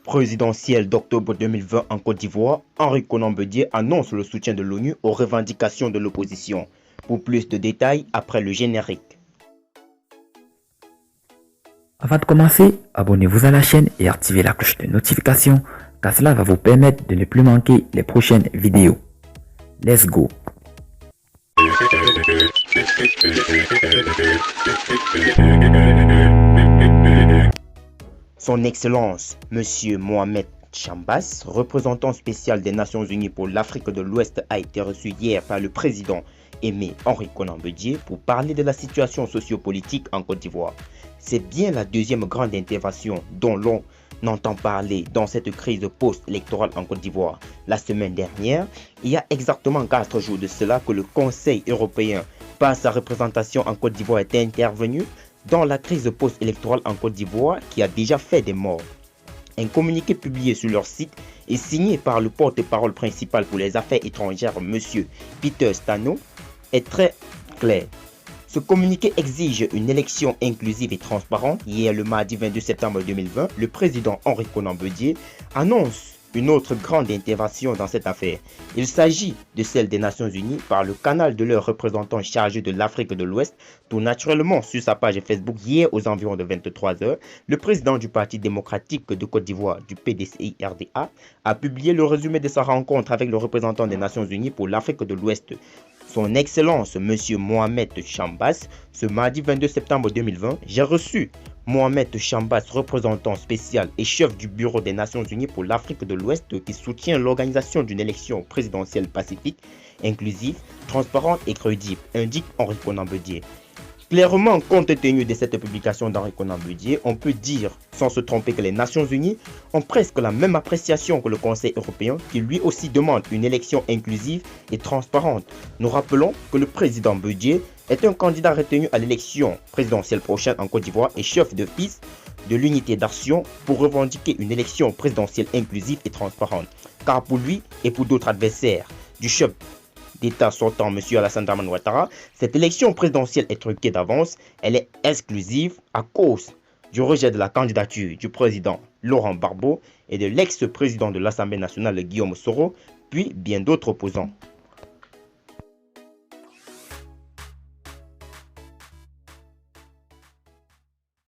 Présidentielle d'octobre 2020 en Côte d'Ivoire, Henri Konan Bédié annonce le soutien de l'ONU aux revendications de l'opposition. Pour plus de détails, après le générique. Avant de commencer, abonnez-vous à la chaîne et activez la cloche de notification car cela va vous permettre de ne plus manquer les prochaines vidéos. Let's go! Son Excellence, M. Mohamed Chambas, représentant spécial des Nations Unies pour l'Afrique de l'Ouest, a été reçu hier par le président Aimé Henri Konan Bédié pour parler de la situation sociopolitique en Côte d'Ivoire. C'est bien la deuxième grande intervention dont l'on entend parler dans cette crise post-électorale en Côte d'Ivoire. La semaine dernière, il y a exactement 4 jours de cela que le Conseil européen, par sa représentation en Côte d'Ivoire, est intervenu dans la crise post-électorale en Côte d'Ivoire qui a déjà fait des morts. Un communiqué publié sur leur site et signé par le porte-parole principal pour les affaires étrangères, M. Peter Stano, est très clair. Ce communiqué exige une élection inclusive et transparente. Hier, le mardi 22 septembre 2020, le président Henri Konan Bédié annonce une autre grande intervention dans cette affaire. Il s'agit de celle des Nations Unies par le canal de leur représentant chargé de l'Afrique de l'Ouest. Tout naturellement, sur sa page Facebook, hier aux environs de 23 h, le président du Parti démocratique de Côte d'Ivoire, du PDCI-RDA, a publié le résumé de sa rencontre avec le représentant des Nations Unies pour l'Afrique de l'Ouest, Son Excellence M. Mohamed Chambas. Ce mardi 22 septembre 2020, j'ai reçu Mohamed Chambas, représentant spécial et chef du bureau des Nations Unies pour l'Afrique de l'Ouest, qui soutient l'organisation d'une élection présidentielle pacifique, inclusive, transparente et crédible, indique Henri Konan Bédié. Clairement, compte tenu de cette publication d'Henri Konan Bédié, on peut dire sans se tromper que les Nations Unies ont presque la même appréciation que le Conseil européen qui lui aussi demande une élection inclusive et transparente. Nous rappelons que le président Bédié est un candidat retenu à l'élection présidentielle prochaine en Côte d'Ivoire et chef de file de l'unité d'action pour revendiquer une élection présidentielle inclusive et transparente. Car pour lui et pour d'autres adversaires du chef d'État sortant, M. Alassane Dramane Ouattara, cette élection présidentielle est truquée d'avance. Elle est exclusive à cause du rejet de la candidature du président Laurent Gbagbo et de l'ex-président de l'Assemblée nationale Guillaume Soro, puis bien d'autres opposants.